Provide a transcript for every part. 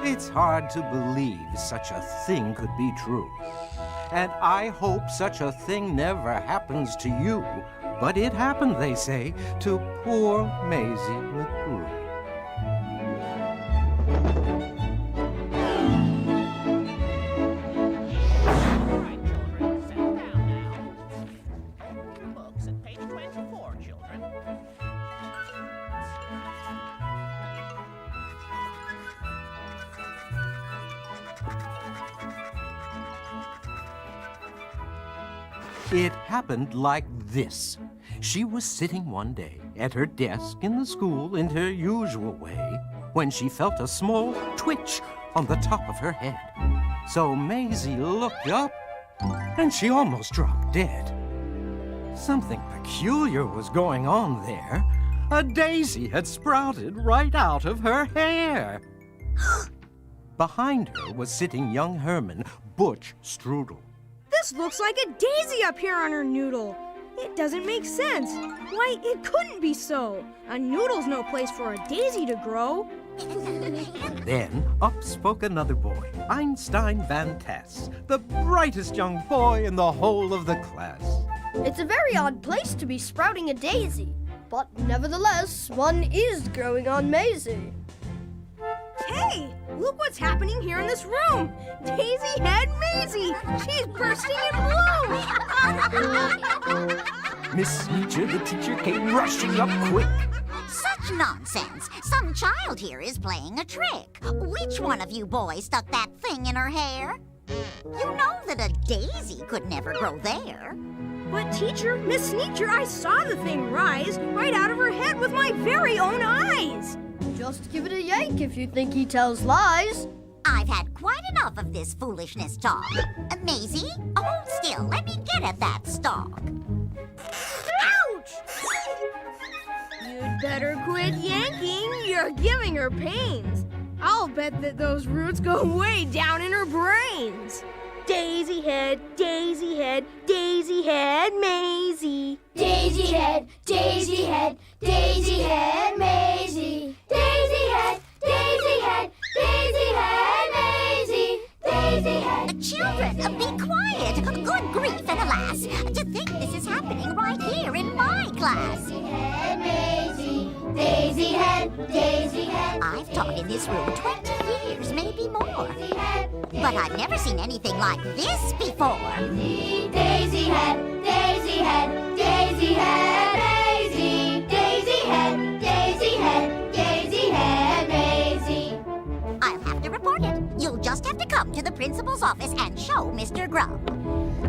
It's hard to believe such a thing could be true. And I hope such a thing never happens to you. But it happened, they say, to poor Mayzie McGrew. All right, children, settle down now. Open your books at page 24, children. It happened like this. She was sitting one day at her desk in the school in her usual way when she felt a small twitch on the top of her head. So Mayzie looked up and she almost dropped dead. Something peculiar was going on there. A daisy had sprouted right out of her hair. Behind her was sitting young Herman, Butch Strudel. This looks like a daisy up here on her noodle. It doesn't make sense. Why, it couldn't be so. A noodle's no place for a daisy to grow. Then up spoke another boy, Einstein Van Tass, the brightest young boy in the whole of the class. It's a very odd place to be sprouting a daisy, but nevertheless, one is growing on Mayzie. Hey, look what's happening here in this room. Daisy Head Mayzie. She's bursting in bloom. Miss Sneecher, the teacher, came rushing up quick. Such nonsense. Some child here is playing a trick. Which one of you boys stuck that thing in her hair? You know that a daisy could never grow there. But teacher, Miss Sneecher, I saw the thing rise right out of her head with my very own eyes. Just give it a yank if you think he tells lies. I've had quite enough of this foolishness talk. Mayzie, hold still. Let me get at that stalk. Ouch! You'd better quit yanking. You're giving her pains. I'll bet that those roots go way down in her brains. Daisy head, daisy head, daisy head, Mayzie. Daisy head, daisy head, daisy head, Mayzie. Daisy head, daisy head, daisy head, Mayzie. Daisy head. Children, be quiet. Good grief and alas. To think this is happening right here in my class. Daisy head, Mayzie. Daisy head, daisy head. I've taught in this room 20 years, maybe more. Daisy head, But I've never seen anything like this before. daisy head, daisy head, daisy head, Mayzie. Daisy head, daisy head, daisy head, Mayzie. I'll have to report it. You'll just have to come to the principal's office and show Mr. Grubb.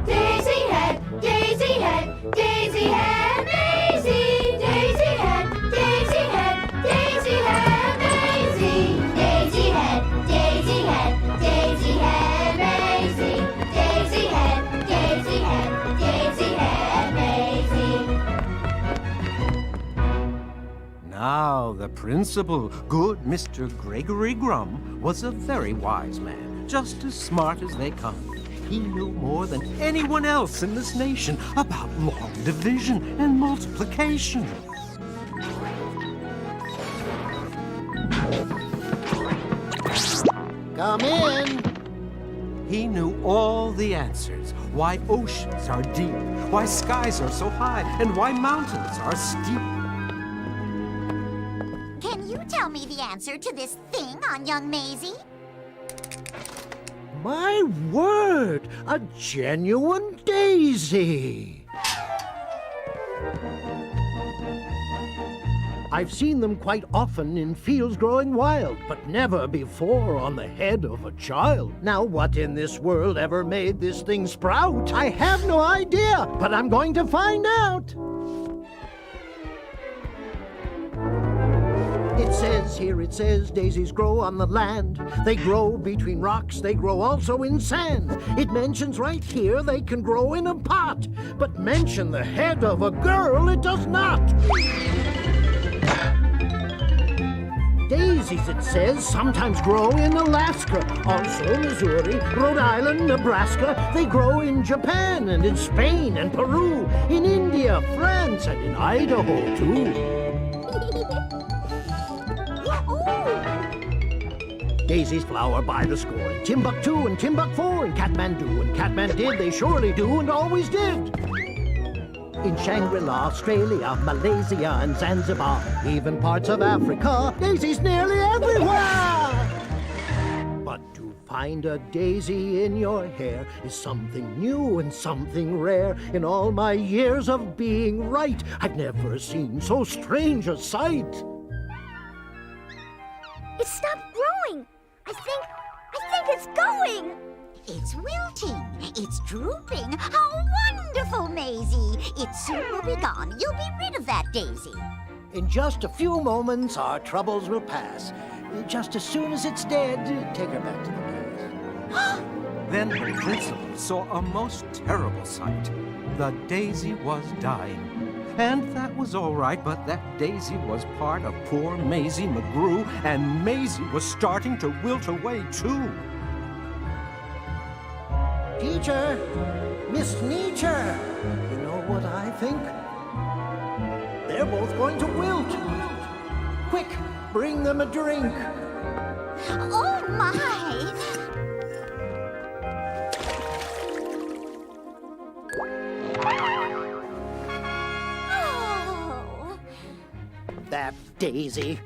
Daisy head, daisy head, daisy head, Mayzie. Daisy head, daisy head, daisy head, Mayzie. Daisy head, daisy head, daisy head, Mayzie. Daisy head, daisy head, daisy head, Mayzie. Now the principal, good Mr. Gregory Grum, was a very wise man, just as smart as they come. He knew more than anyone else in this nation about long division and multiplication. Come in. He knew all the answers, why oceans are deep, why skies are so high, and why mountains are steep. Can you tell me the answer to this thing on young Mayzie? My word, a genuine daisy. I've seen them quite often in fields growing wild, but never before on the head of a child. Now, what in this world ever made this thing sprout? I have no idea, but I'm going to find out. It says, daisies grow on the land. They grow between rocks, they grow also in sand. It mentions right here they can grow in a pot, but mention the head of a girl it does not. Daisies, it says, sometimes grow in Alaska, also Missouri, Rhode Island, Nebraska. They grow in Japan and in Spain and Peru, in India, France, and in Idaho, too. Daisy's flower by the score. In Timbuktu and Timbuk4 and Kathmandu and Kathmandu they surely do and always did. In Shangri-La, Australia, Malaysia and Zanzibar, even parts of Africa, Daisy's nearly everywhere! But to find a daisy in your hair is something new and something rare. In all my years of being right, I've never seen so strange a sight. It stopped growing. I think it's going. It's wilting. It's drooping. How wonderful, Mayzie. It soon will be gone. You'll be rid of that daisy. In just a few moments, our troubles will pass. Just as soon as it's dead, take her back to the palace. Then the principal saw a most terrible sight. The daisy was dying. And that was all right, but that daisy was part of poor Mayzie McGrew, and Mayzie was starting to wilt away, too. Teacher, Miss Neacher, you know what I think? They're both going to wilt. Quick, bring them a drink. Oh, my! Oh. That Daisy.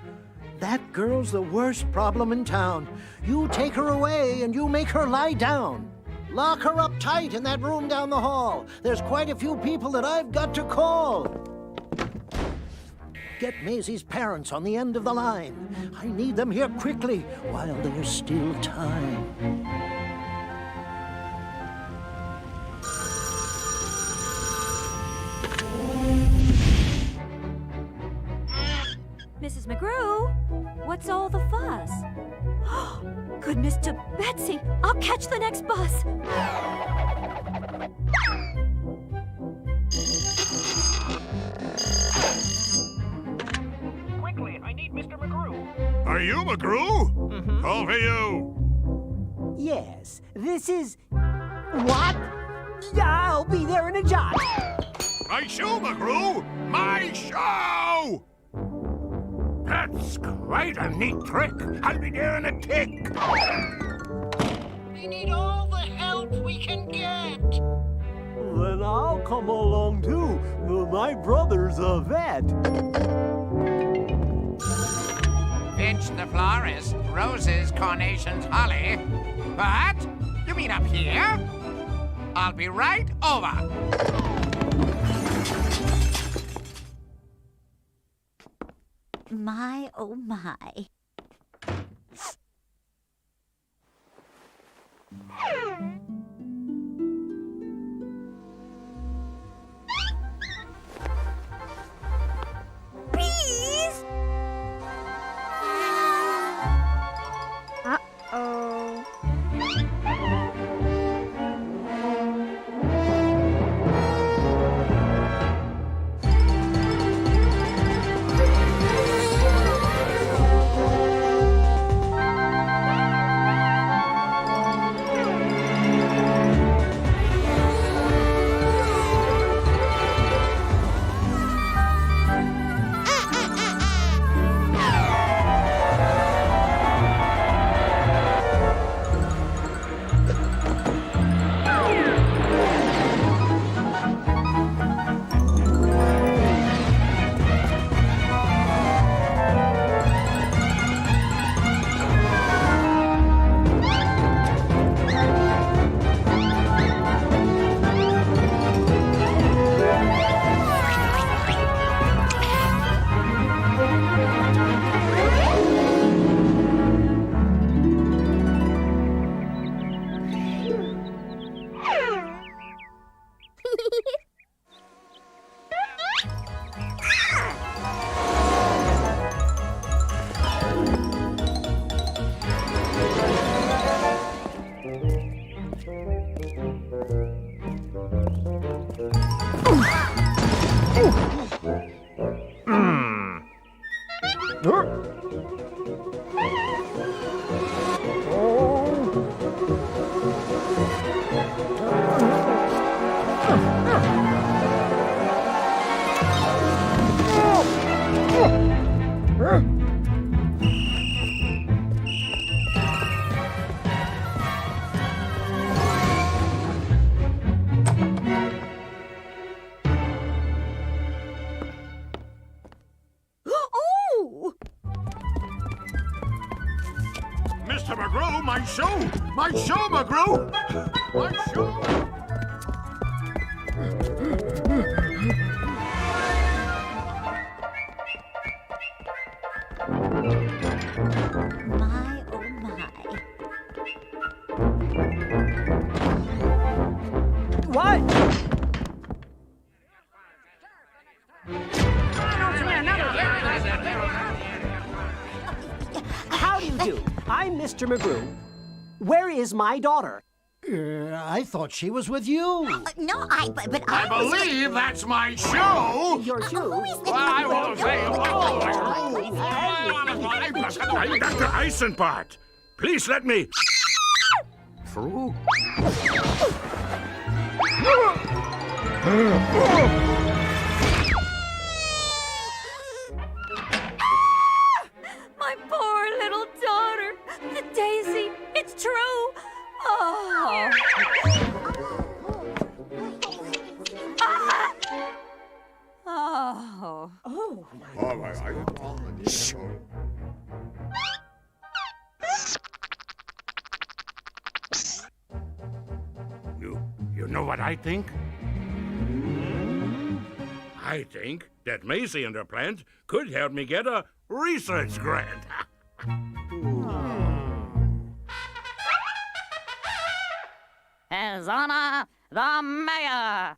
That girl's the worst problem in town. You take her away and you make her lie down. Lock her up tight in that room down the hall. There's quite a few people that I've got to call. Get Maisie's parents on the end of the line. I need them here quickly while there's still time. Mrs. McGrew, what's all the fuss? Goodness to Betsy, I'll catch the next bus. Quickly, I need Mr. McGrew. Are you McGrew? Mm-hmm. Call for you. Yes, this is... What? I'll be there in a jot. My show, McGrew! My show! That's quite a neat trick. I'll be there in a tick. We need all the help we can get. Then I'll come along too. My brother's a vet. Pinch the florist, roses, carnations, holly. What? You mean up here? I'll be right over. My, oh, my. Bees! Uh-oh. Mr. McGrew, my shoe! My shoe, McGrew! My shoe! My, oh my. What? How do you do? I'm Mr. McGrew. Where is my daughter? I thought she was with you. No, but I believe that's my shoe! Your shoe? Who is this? Well, I won't say. I'm Dr. Eisenbart. Please let me through. My poor little daughter. The daisy. It's true. Oh. Ah. Oh. Shh. You know what I think? I think that Mayzie and her plans could help me get a research grant. His Honor, the Mayor.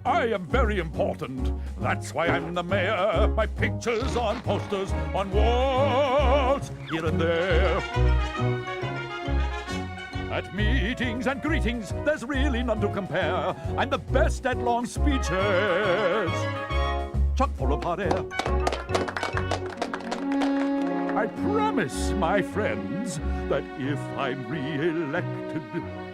I am very important. That's why I'm the mayor. My picture's on posters, on walls, here and there. At meetings and greetings, there's really none to compare. I'm the best at long speeches. Chock full of hot air. I promise, my friends, that if I'm re-elected,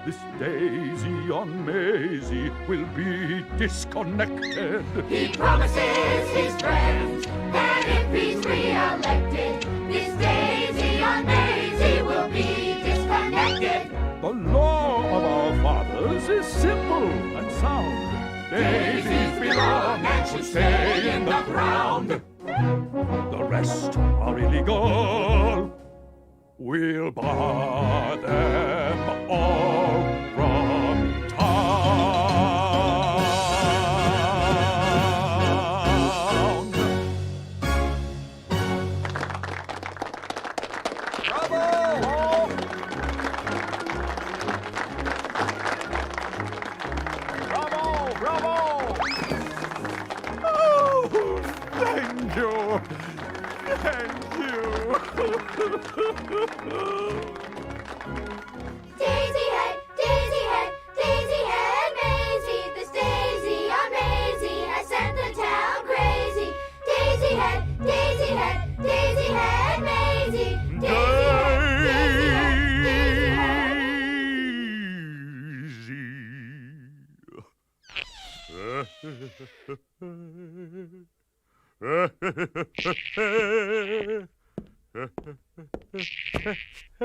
this daisy on Mayzie will be disconnected. He promises his friends that if he's re-elected, this daisy on Mayzie will be disconnected. The law of our fathers is simple and sound. Daisies belong and should stay in the ground. The rest are illegal. We'll bar them all from town. Bravo! Bravo! Oh, thank you. Thank you. Daisy head, daisy head, daisy head, Mayzie. This daisy on Mayzie has sent the town crazy. Daisy head, daisy head, daisy head, Mayzie. Daisy head, daisy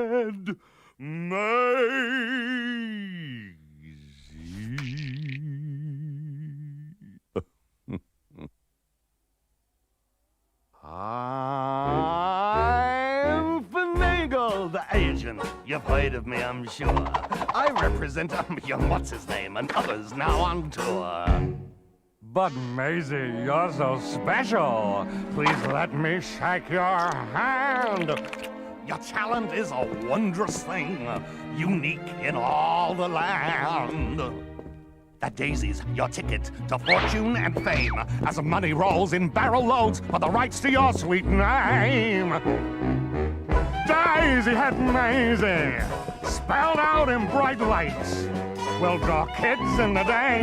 And I'm Finagle, the agent. You've heard of me, I'm sure. I represent young what's-his-name and others now on tour. But Mayzie, you're so special. Please let me shake your hand. Your talent is a wondrous thing, unique in all the land. That daisy's your ticket to fortune and fame, as money rolls in barrel loads for the rights to your sweet name. Daisy head Mayzie, spelled out in bright lights, will draw kids in the day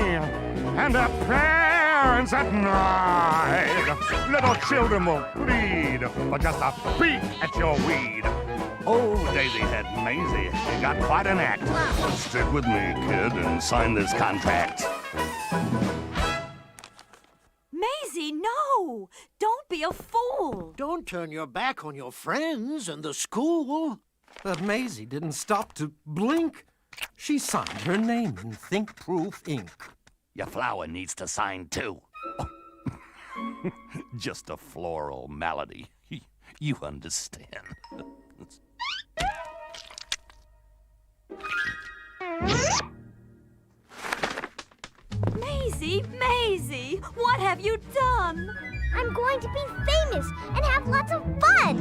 and their parents at night. Little children will plead for just a peek at your weed. Oh, Daisy head Mayzie, you got quite an act. Stick with me, kid, and sign this contract. Mayzie, no! Don't be a fool! Don't turn your back on your friends and the school. But Mayzie didn't stop to blink. She signed her name in think-proof ink. Your flower needs to sign too. Just a floral malady. You understand. Mayzie, Mayzie, what have you done? I'm going to be famous and have lots of fun.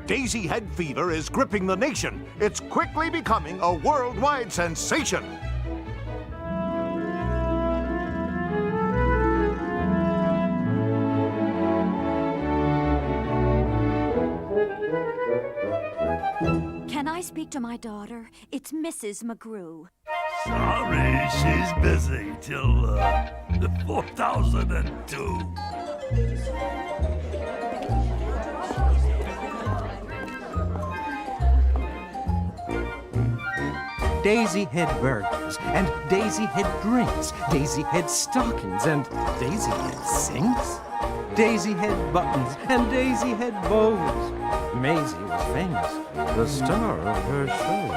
Daisy head fever is gripping the nation. It's quickly becoming a worldwide sensation. Can I speak to my daughter? It's Mrs. McGrew. Sorry, she's busy till 4002. Daisy head burgers and Daisy head drinks, Daisy head stockings and Daisy head sinks, Daisy head buttons and Daisy head bows. Mayzie was famous, the star of her show.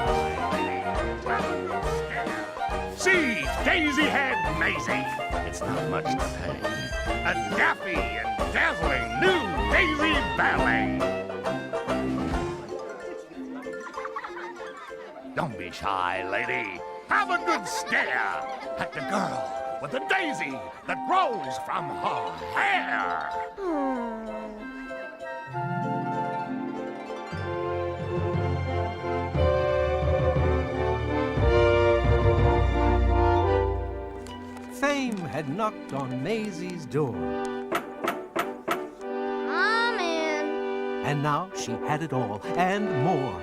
See, Daisy head Mayzie. It's not much to pay. A daffy and dazzling new Daisy ballet. Don't be shy, lady. Have a good stare at the girl with the daisy that grows from her hair. Fame had knocked on Maisie's door. I'm in. And now she had it all and more.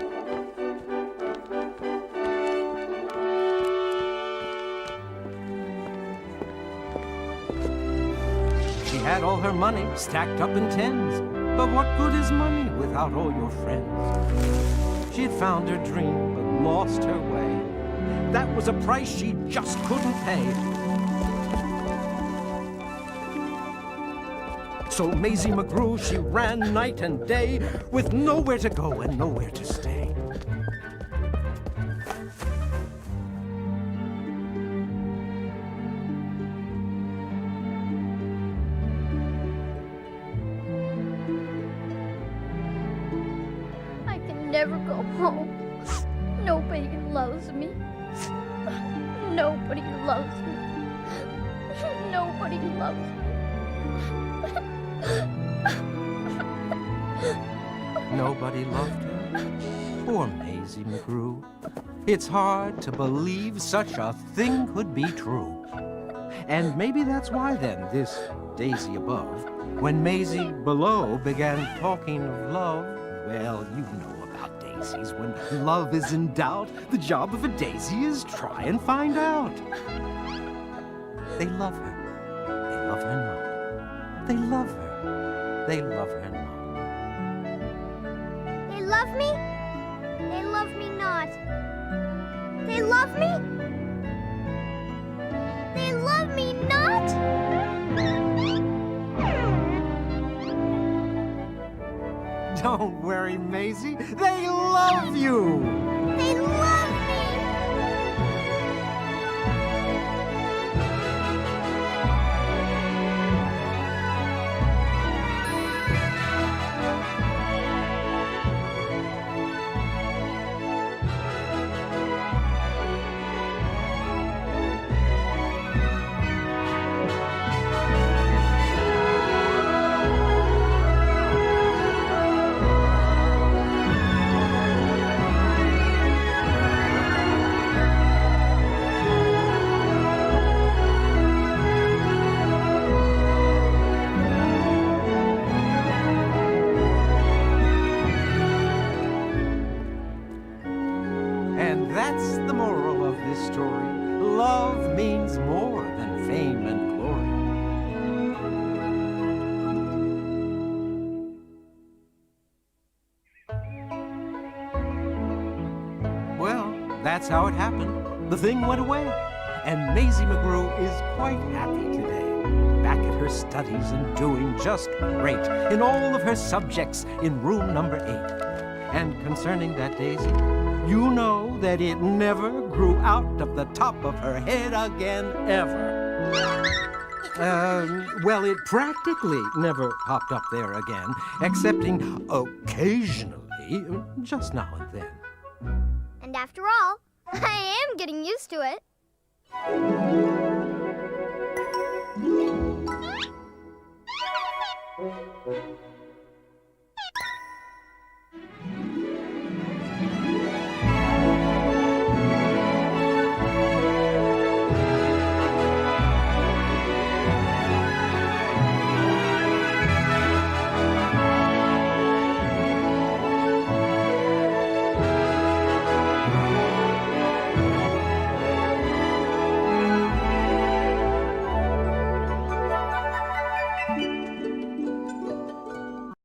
She had all her money stacked up in tens. But what good is money without all your friends? She had found her dream, but lost her way. That was a price she just couldn't pay. So Mayzie McGrew, she ran night and day, with nowhere to go and nowhere to stay. I can never go home. Nobody loves me. Nobody loves me. Nobody loves me. Nobody loved her. Poor Mayzie McGrew. It's hard to believe such a thing could be true. And maybe that's why then, this Daisy above, when Mayzie below began talking of love, well, you know about daisies. When love is in doubt, the job of a daisy is try and find out. They love her. They love her not. They love her. They love her not. They love me? They love me not. They love me? They love me not? Don't worry, Mayzie. They love you. They love me! that's the moral of this story. Love means more than fame and glory. Well, that's how it happened. The thing went away, and Mayzie McGrew is quite happy today. Back at her studies and doing just great in all of her subjects in room number 8. And concerning that daisy, you know that it never grew out of the top of her head again, ever. Well, it practically never popped up there again, excepting occasionally, just now and then. And after all, I am getting used to it.